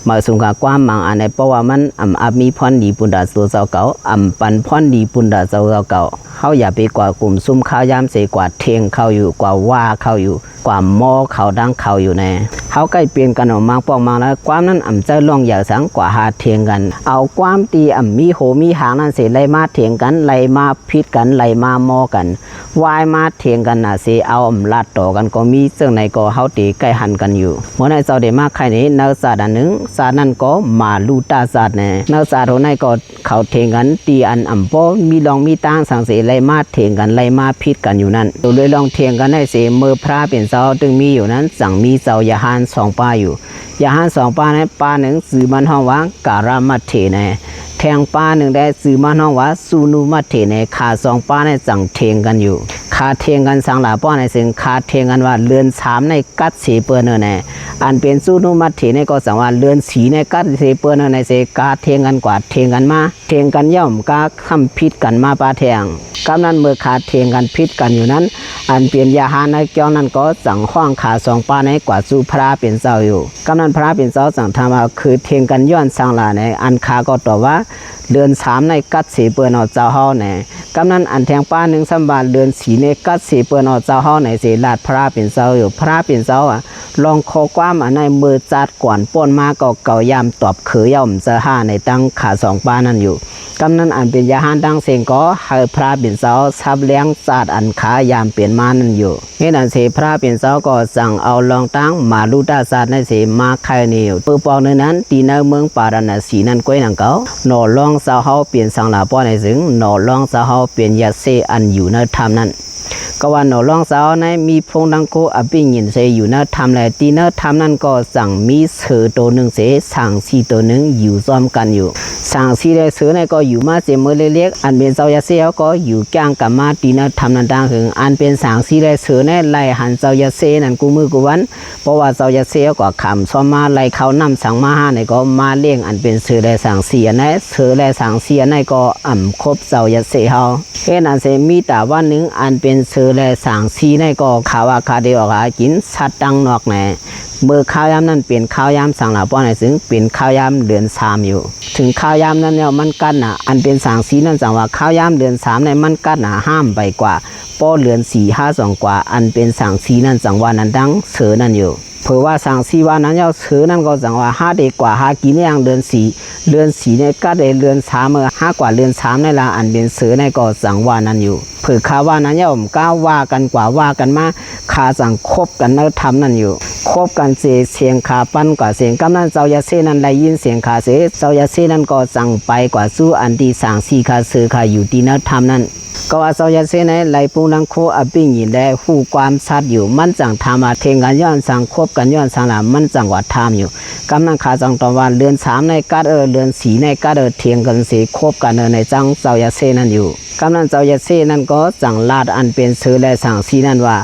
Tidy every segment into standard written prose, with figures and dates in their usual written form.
มาสุงกากว้ามมังอันในเพราะว่ามันมีพรดีปุ่นดาตัวเจ้าเก่าปันพรดีปุ่นดาเจ้าเก่าเขาอย่าไปกว่ากลุ่มซุ่มข้าวยามเสกว่าเทียงเข้าอยู่กว่าว่าเข้าอยู่กว่าหม้อเขาดังเข้าอยู่ในเขาใกล้เปลี่ยนกันออกมาปองมาแล้วความนั้นจะลองอย่างสังกว่าหาเทียงกันเอาความตีมีโหมีหางนั่นเสไล่มาเทียงกันไล่มาพิษกันไล่มาหม้อกันวายมาเทียงกันน่ะเสเอาลาดต่อกันก็มีซึ่งในก็เขาตีใกล้หันกันอยู่เมื่อในเจ้าเดมาใครนี้นักศาสตร์อันหนึ่งศาสตร์นั้นก็มาลูตาศาสตร์เนี่ยนักศาสตร์คนนั้นก็เขาเทียงกันตีอันโปมีลองมีตั้งสังเสไล่มาเทียงกันไล่มาพิษกันอยู่นั่นโดยลองเทียงกันให้เสเมื่อพระเป็นเจ้าตึงมีอยู่นั้นสั่งมีเจ้ายาหาน2 ป้าอยู่ยาหาน2 ป้าในป้าหนึ่งสื่อมันห้องว่าการามัตเถเนแทงป้าหนึ่งได้สื่อมันห้องว่าสูนุมัตเถเนขา2 ป้าในสั่งเทียงกันอยู่ขาเทียงกันสังหลาป้าในสิ่งขาเทียงกันว่าเรือน3ในกัดสีเปื้อนเนอันเป็นสูนุมัตเถเนก็สั่งว่าเรือนสีในกัดสีเปื้อนในเสกาเทียงกันกว่าเทียงกันมาเทียงกันย่อมกาคำพิษกันมาปาแทงกำนั้นเมื่อขาเทียงกันพิษกันอยู่นั้นอันเปลี่ยนยาหาในเกี่ยวนั้นก็สั่งห้องขา2 ป้าในกว่าสู่พระเป็นเจ้าอยู่กำนั้นพระเป็นเจ้าสั่งทำว่าคือเทียงกันย้อนสังหลาในอันขาก็ตอบว่าเดือน3ในกัดสีเปื้อนเจ้าเฮาในกำนั้นอันแทงป้า1 3 บาทเดือน4ในกัดสีเปื้อนเจ้าเฮาในเสลาดพระเป็นเจ้าอยู่พระเป็นเจ้าลองขอความอันในมือจัดกวนป้นมาก็เก่ายามตอบเขยย่อมจะหาในตั้งขา2 ป้านั้นอยู่กำนั้นอันเป็นยาหานดังเสียงก็ให้พระเป็นเจ้าซับเลี้ยงศาสตร์อันขายามเปลี่ยนมานั่นอยู่เห็นอันเสพระเป็นเจ้าก็สั่งเอาลองตั้งมาลูตาศาสตร์ในเสมาใครนี่อยู่ปือปองในนั้นตีในเมืองปาราณสีนั้นก้อยนังเก่าหนอลองสาวเฮาเปลี่ยนสังหลาป้อในซึ่งหนอลองสาวเฮาเปลี่ยนยาเสอันอยู่ในธรรมนั้นก็ว่าหนอลองสาวในมีพงดังโกอภิญินเสอยู่ในธรรมแลตีในธรรมนั้นก็สั่งมีเสือตัวหนึ่งเสสั่งสีตัวหนึ่งอยู่ซ้อมกันอยู่สั่งสีได้เสือในก็อยู่มาเสมอเล็กๆอันเป็นเจ้ายาเสก็อยู่กลางกับมาตีในธรรมนั้นดังถึงอันเป็นสั่งสีได้เสือในไล่หันเจ้ายาเสนั่นกูมือกูวันเพราะว่าเจ้ายาเสก็ขำซ้อมมาไล่เขานำสั่งมาหาในก็มาเลี้ยงอันเป็นเสือได้สั่งเสียในเสือได้สั่งเสียในก็ครบเจ้ายาเสเฮาเห็นอันเสมีแต่ว่าหนึ่งอันเป็นเสือและสั่งสีในก็ข่าวว่าคาเดียวหากินสัตว์ดังนอกแน่เมื่อข้าวยามนั้นเปลี่ยนข้าวยามสั่งหลาป้อนในซึ่งเปลี่ยนข้าวยามเดือน3อยู่ถึงข้าวยามนั้นเนี่ยมันกั้นอันเป็นสั่งสีนั้นสั่งว่าข้าวยามเดือน3ในมันกั้นห้ามไปกว่าป้อเดือน4 5 2กว่าอันเป็นสั่งสีนั้นสั่งว่านั้นดังเสือนั่นอยู่เผื่อว่าสั่งสีว่านั้นเสือนั่นก็สั่งว่า5 เด็กกว่า5 กินอย่างเดือน4ในกัดเดือน35 กว่าเดือน3ในละอันเป็นเสือในก็สั่งว่านั้นอยู่เผื่อข้าว่านั้นย่อมก้าวว่ากันกว่าว่ากันมาขาสั่งคบกันแล้วทำนั่นอยู่คบกันเสียงขาปั้นกว่าเสียงกำนั้นเจ้ายาเสนั้นได้ยินเสียงขาเสเจ้ายาเสนั้นก็สั่งไปกว่าสู้อันที่สั่งสีขาเสือขาอยู่ที่นั่นทำนั่นก็ว่าเจ้ายาเสในไหลปูนังโคอภิญินได้หูความชัดอยู่มันจังทำมาเทงกันย้อนสั่งคบกันย้อนสั่งละมันจังว่าทำอยู่กำนั้นขาจังตอนว่าเดือน3ในกัดเดือน4ในกัดเทียงกันเสียคบกันในจังเจ้ายาเสนั้นอยู่กำนั้นเจ้ายาเสนั้นก็จังลาดอันเป็นเสือและสั่งสีนั้นว่า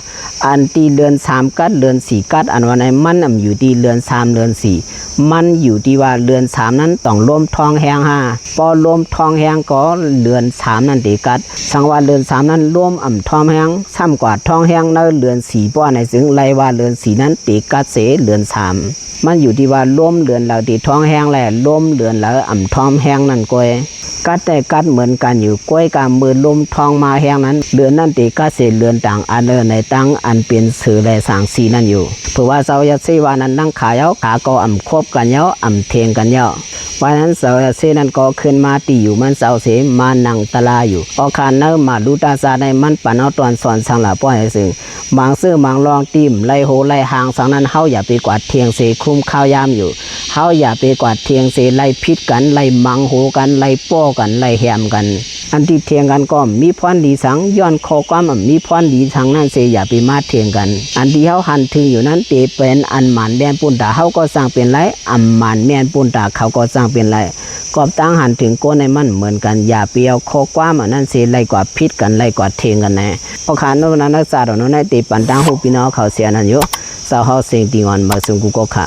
อันที่เดือน3กัดเดือน4กัดอันว่าในมันอยู่ที่เดือน3เดือน4มันอยู่ที่ว่าเดือน3นั้นต้องร่วมทองแหง5พอร่วมทองแหงก็เดือน3นั้นตีกัดสังว่าเดือน3นั้นร่วมทองแหงซ้ำกว่าทองแหงในเดือน4ป้อในซึ่งไล่ว่าเดือน4นั้นตีกัดเสเดือน3มันอยู่ที่ว่าร่วมเดือนเราตีทองแหงและร่วมเดือนแล้วทองแหงนั่นก้อยกัดแต่กัดเหมือนกันอยู่ก้อยกามมือลมทองมาแหงนั้นเดือนนั้นตีกัดเสเดือนต่างอันในตั้งอันเป็นเสือและสางสีนั่นอยู่เผื่อว่าเจ้ายาเสวานั้นนั่งขายขาก็คบกันเยาเทียงกันเยาวันนั้นเจ้ายาเสนั้นก็ขึ้นมาตีอยู่มันเจ้าเสมานั่งตะลาอยู่ออกขาเนื้อมาดูตาซาในมันปานเอาตอนสอนสังหลาป้อยให้ซึ่งบางซื้อบางลองติ่มไล่โหไล่หางสังนั้นเฮาอย่าไปกวาดเทียงเสคุ้มข้าวยามอยู่เฮาอย่าไปกวาดเทียงเสไล่พิษกันไล่มังโหกันไล่ป้อกันไล่แหมกันอันที่เทียงกันก็มีพรดีสังย้อนคอความมีพรดีสังนั้นเสอย่าไปมาเทียงกันอันที่เฮาหันถึงอยู่นั้นเตเป็นอันหมันแดนปุ่นตาเฮาก็สร้างเป็นไรหมันแม่นปุ่นตาเขาก็สร้างเป็นไรกอบตั้งหันถึงโกในมันเหมือนกันอย่าเปียวคอความนั่นเสไล่กว่าพิษกันไล่กว่าเทียงกันแน่พอขานโนนั้นนักษาโนนั้นเตปันตั้งหูพี่น้องเขาเสียนั่นอยู่สาวเฮาเสียงตีงอนมาซึ่งกูก็ค่ะ